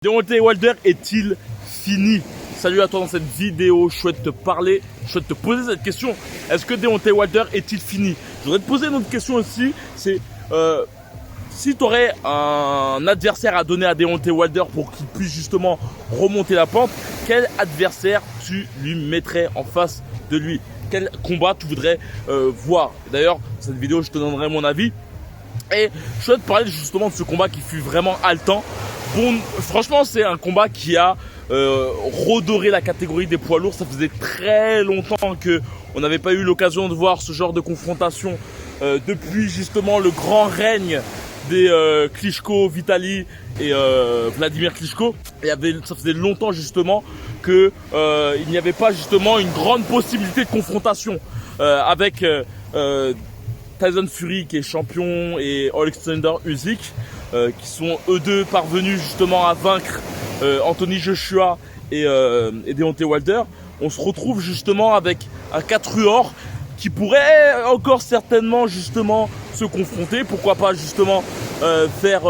Deontay Wilder est-il fini? Salut à toi dans cette vidéo, je souhaite te parler, je souhaite te poser cette question. Est-ce que Deontay Wilder est-il fini? Je voudrais te poser une autre question aussi, c'est si tu aurais un adversaire à donner à Deontay Wilder pour qu'il puisse justement remonter la pente, quel adversaire tu lui mettrais en face de lui? Quel combat tu voudrais voir? D'ailleurs, dans cette vidéo, je te donnerai mon avis. Et je souhaite te parler justement de ce combat qui fut vraiment haletant. Bon, franchement, c'est un combat qui a redoré la catégorie des poids lourds. Ça faisait très longtemps qu'on n'avait pas eu l'occasion de voir ce genre de confrontation depuis justement le grand règne des Klitschko, Vitali et Vladimir Klitschko. Ça faisait longtemps justement qu'il n'y avait pas justement une grande possibilité de confrontation avec Tyson Fury qui est champion et Alexander Usyk qui sont eux deux parvenus justement à vaincre Anthony Joshua et Deontay Wilder. On se retrouve justement avec un 4 or qui pourrait encore certainement justement se confronter. Pourquoi pas justement faire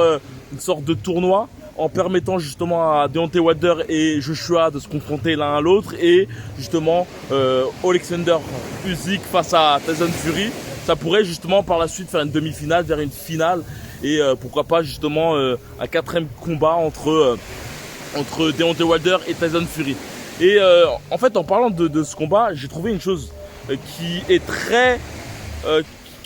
une sorte de tournoi en permettant justement à Deontay Wilder et Joshua de se confronter l'un à l'autre, et justement Alexander Usyk face à Tyson Fury. Ça pourrait justement par la suite faire une demi-finale vers une finale, et pourquoi pas justement un quatrième combat entre Deontay Wilder et Tyson Fury. Et en fait, en parlant de ce combat, j'ai trouvé une chose qui est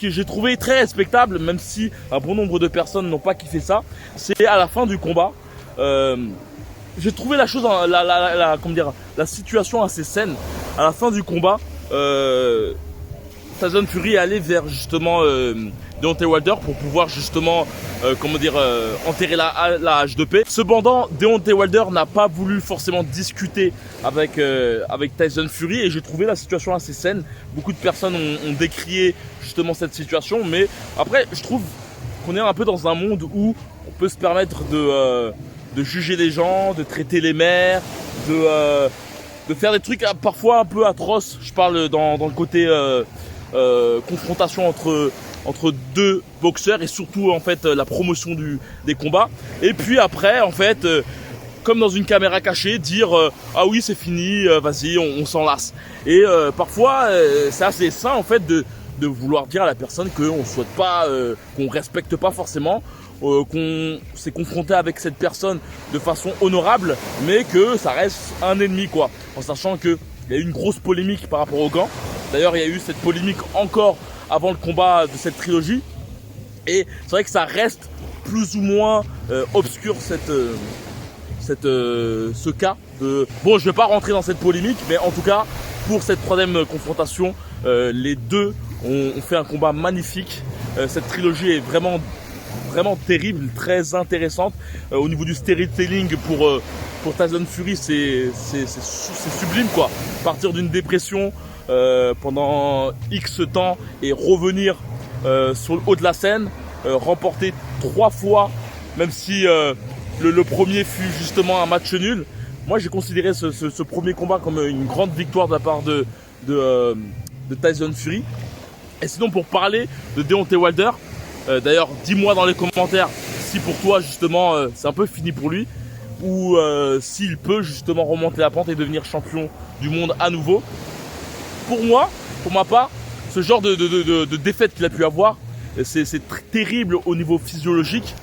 que j'ai trouvé très respectable, même si un bon nombre de personnes n'ont pas kiffé ça. C'est à la fin du combat, j'ai trouvé la chose, comment dire, la situation assez saine. À la fin du combat, Tyson Fury est allé vers justement Deontay Wilder pour pouvoir justement enterrer la H2P. Cependant, Deontay Wilder n'a pas voulu forcément discuter avec Tyson Fury, et j'ai trouvé la situation assez saine. Beaucoup de personnes ont décrié justement cette situation, mais après je trouve qu'on est un peu dans un monde où on peut se permettre de juger les gens, de traiter les mères, de faire des trucs parfois un peu atroces. Je parle dans le côté confrontation entre deux boxeurs, et surtout en fait la promotion des combats. Et puis après en fait comme dans une caméra cachée, dire ah oui c'est fini, vas-y on s'en lasse. Et parfois c'est assez sain en fait de vouloir dire à la personne qu'on souhaite pas, qu'on respecte pas forcément, qu'on s'est confronté avec cette personne de façon honorable, mais que ça reste un ennemi quoi, en sachant que il y a eu une grosse polémique par rapport aux gants. D'ailleurs, il y a eu cette polémique encore avant le combat de cette trilogie. Et c'est vrai que ça reste plus ou moins obscur ce cas de... Bon, je ne vais pas rentrer dans cette polémique, mais en tout cas, pour cette troisième confrontation, les deux ont fait un combat magnifique. Cette trilogie est vraiment terrible, très intéressante. Au niveau du storytelling pour Tyson Fury, c'est sublime quoi. Partir d'une dépression pendant X temps et revenir sur le haut de la scène, remporter 3 fois, même si le premier fut justement un match nul. Moi j'ai considéré ce premier combat comme une grande victoire de la part de Tyson Fury. Et sinon, pour parler de Deontay Wilder, d'ailleurs dis-moi dans les commentaires si pour toi justement c'est un peu fini pour lui, ou s'il peut justement remonter la pente et devenir champion du monde à nouveau. Pour moi, pour ma part, ce genre de défaite qu'il a pu avoir, c'est très terrible au niveau physiologique,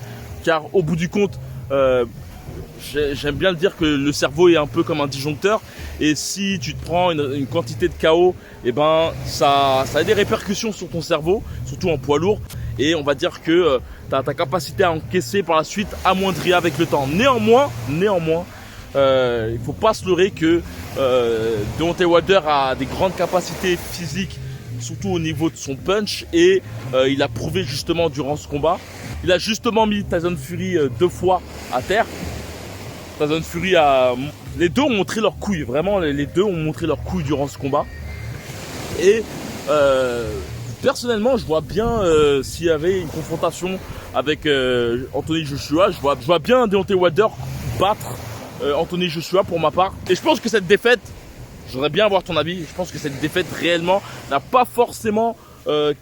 car au bout du compte, j'aime bien le dire que le cerveau est un peu comme un disjoncteur, et si tu te prends une quantité de KO, et ben ça a des répercussions sur ton cerveau, surtout en poids lourd, et on va dire que ta capacité à encaisser par la suite amoindrit avec le temps. Néanmoins, il faut pas se leurrer que Deontay Wilder a des grandes capacités physiques, surtout au niveau de son punch, et il a prouvé justement durant ce combat. Il a justement mis Tyson Fury 2 fois à terre. Tyson Fury les deux ont montré leurs couilles, vraiment les deux ont montré leurs couilles durant ce combat. Et personnellement, je vois bien s'il y avait une confrontation avec Anthony Joshua, je vois bien Deontay Wilder battre Anthony Joshua pour ma part. Et je pense que cette défaite, j'aimerais bien avoir ton avis, je pense que cette défaite réellement n'a pas forcément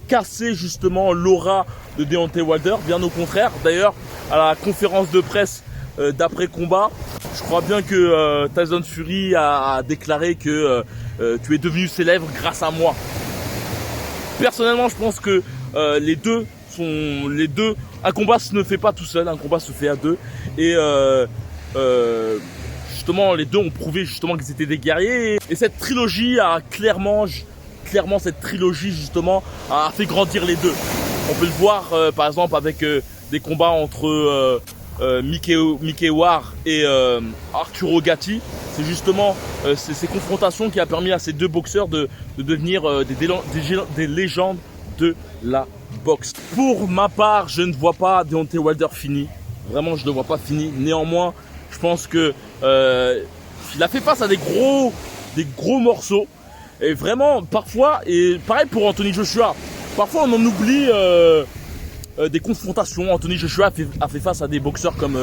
cassé justement l'aura de Deontay Wilder, bien au contraire. D'ailleurs, à la conférence de presse d'après-combat. Je crois bien que Tyson Fury a déclaré que tu es devenu célèbre grâce à moi. Personnellement, je pense que les deux, un combat se ne fait pas tout seul, un combat se fait à deux. Et justement, les deux ont prouvé justement qu'ils étaient des guerriers. Et cette trilogie a clairement cette trilogie justement a fait grandir les deux. On peut le voir par exemple avec des combats entre Mickey Ward et Arturo Gatti. C'est justement ces confrontations qui a permis à ces deux boxeurs de devenir des légendes de la boxe. Pour ma part, je ne vois pas Deontay Wilder fini. Vraiment, je ne le vois pas fini. Néanmoins, je pense que il a fait face à des gros morceaux. Et vraiment, parfois, et pareil pour Anthony Joshua, parfois on en oublie des confrontations. Anthony Joshua a fait face à des boxeurs comme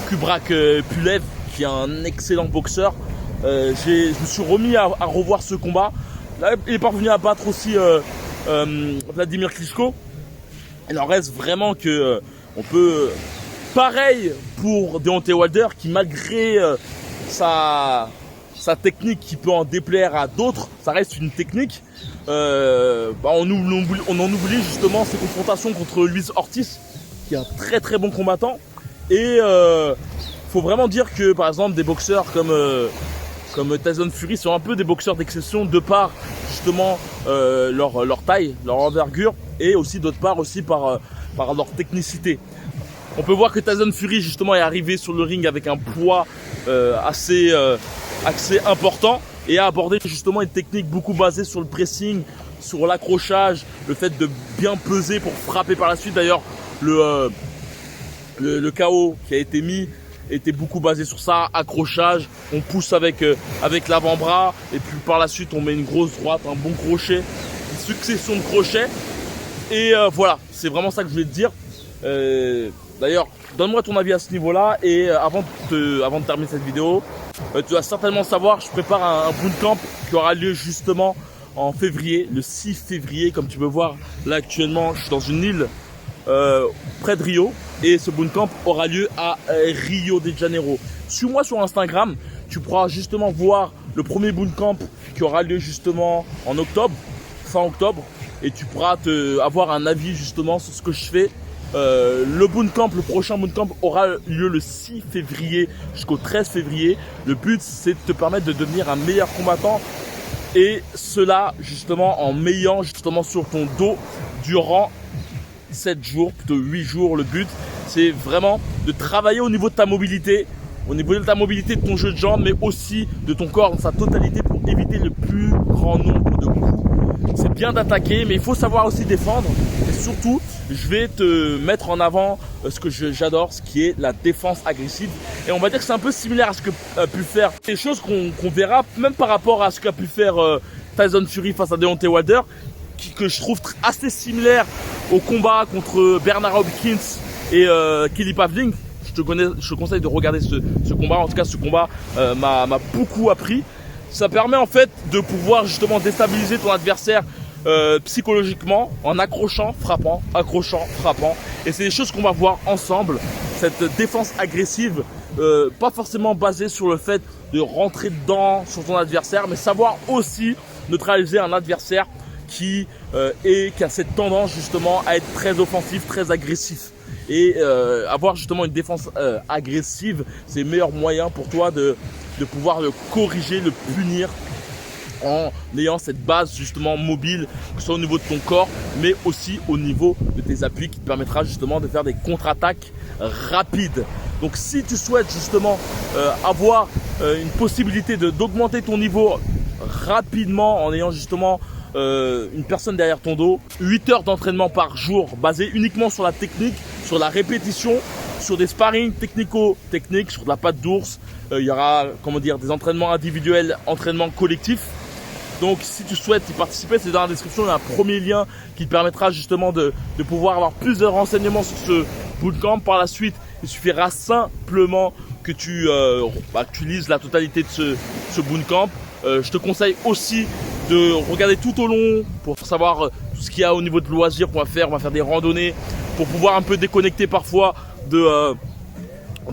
Kubrat Pulev, qui est un excellent boxeur. Je me suis remis à revoir ce combat. Là, il est parvenu à battre aussi Vladimir Klitschko. Il en reste vraiment que on peut... Pareil pour Deontay Wilder, qui malgré sa technique qui peut en déplaire à d'autres, ça reste une technique. On en oublie justement ces confrontations contre Luis Ortiz, qui est un très bon combattant. Et faut vraiment dire que par exemple des boxeurs comme Tyson Fury sont un peu des boxeurs d'exception de par justement leur taille, leur envergure, et aussi d'autre part aussi par leur technicité. On peut voir que Tyson Fury justement est arrivé sur le ring avec un poids assez important et a abordé justement une technique beaucoup basée sur le pressing, sur l'accrochage, le fait de bien peser pour frapper par la suite. D'ailleurs, le KO qui a été mis était beaucoup basé sur ça, accrochage, on pousse avec l'avant-bras et puis par la suite on met une grosse droite, un bon crochet, une succession de crochets et voilà, c'est vraiment ça que je voulais te dire. D'ailleurs, donne-moi ton avis à ce niveau-là et avant de terminer cette vidéo, tu dois certainement savoir, je prépare un bootcamp qui aura lieu justement en février, le 6 février, comme tu peux voir là actuellement, je suis dans une île près de Rio et ce bootcamp aura lieu à Rio de Janeiro. Suis-moi sur Instagram, tu pourras justement voir le premier bootcamp qui aura lieu justement en octobre, fin octobre, et tu pourras avoir un avis justement sur ce que je fais. Le prochain bootcamp aura lieu le 6 février jusqu'au 13 février. Le but, c'est de te permettre de devenir un meilleur combattant et cela justement en m'ayant justement sur ton dos durant 7 jours, plutôt 8 jours. Le but, c'est vraiment de travailler au niveau de ta mobilité, de ton jeu de jambes, mais aussi de ton corps dans sa totalité pour éviter le plus grand nombre de coups. C'est bien d'attaquer, mais il faut savoir aussi défendre. Et surtout, je vais te mettre en avant ce que j'adore, ce qui est la défense agressive. Et on va dire que c'est un peu similaire à ce que a pu faire des choses qu'on verra, même par rapport à ce qu'a pu faire Tyson Fury face à Deontay Wilder, que je trouve assez similaire au combat contre Bernard Hopkins et Kelly Pavling. Je te conseille de regarder ce combat. En tout cas, ce combat m'a beaucoup appris. Ça permet en fait de pouvoir justement déstabiliser ton adversaire psychologiquement en accrochant, frappant. Et c'est des choses qu'on va voir ensemble. Cette défense agressive, pas forcément basée sur le fait de rentrer dedans sur ton adversaire, mais savoir aussi neutraliser un adversaire qui a cette tendance justement à être très offensif, très agressif. Et avoir justement une défense agressive, c'est le meilleur moyen pour toi de pouvoir le corriger, le punir en ayant cette base justement mobile, que ce soit au niveau de ton corps, mais aussi au niveau de tes appuis qui te permettra justement de faire des contre-attaques rapides. Donc si tu souhaites justement avoir une possibilité d'augmenter ton niveau rapidement en ayant justement une personne derrière ton dos, 8 heures d'entraînement par jour basé uniquement sur la technique, sur la répétition, sur des sparring technico-techniques, sur de la patte d'ours. Il y aura des entraînements individuels, entraînements collectifs. Donc si tu souhaites y participer, c'est dans la description, il y a un premier lien qui te permettra justement de pouvoir avoir plus de renseignements sur ce bootcamp. Par la suite, il suffira simplement que tu lises la totalité de ce bootcamp. Je te conseille aussi de regarder tout au long pour savoir tout ce qu'il y a au niveau de loisirs qu'on va faire. On va faire des randonnées pour pouvoir un peu déconnecter parfois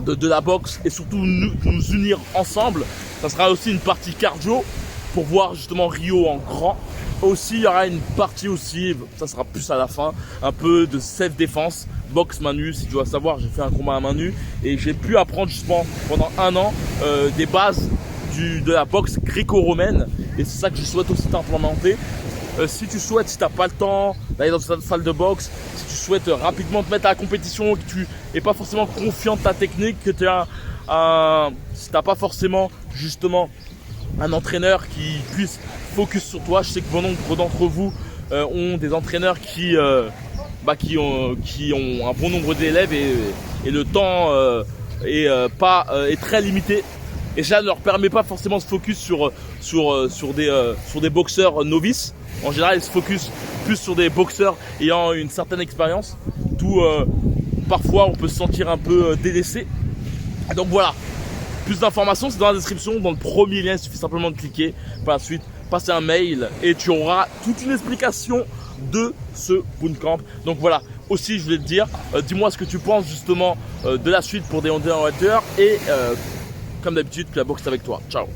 de la boxe et surtout nous unir ensemble. Ça sera aussi une partie cardio pour voir justement Rio en grand. Aussi, il y aura une partie aussi, ça sera plus à la fin, un peu de self-défense, boxe main nue. Si tu dois savoir, j'ai fait un combat à main nue et j'ai pu apprendre justement pendant 1 an des bases de la boxe gréco-romaine. Et c'est ça que je souhaite aussi t'implémenter. Si tu souhaites, si tu n'as pas le temps d'aller dans une salle de boxe, si tu souhaites rapidement te mettre à la compétition, que tu n'es pas forcément confiant de ta technique, que tu si tu n'as pas forcément justement un entraîneur qui puisse focus sur toi. Je sais que bon nombre d'entre vous ont des entraîneurs qui ont un bon nombre d'élèves et le temps est très limité. Et ça ne leur permet pas forcément de se focus sur des boxeurs novices. En général, ils se focus plus sur des boxeurs ayant une certaine expérience. D'où parfois on peut se sentir un peu délaissé. Donc voilà. Plus d'informations, c'est dans la description, dans le premier lien, il suffit simplement de cliquer. Par la suite, passer un mail et tu auras toute une explication de ce bootcamp. Donc voilà, aussi je voulais te dire, dis-moi ce que tu penses justement de la suite pour Deontay Wilder et comme d'habitude, que la boxe est avec toi. Ciao.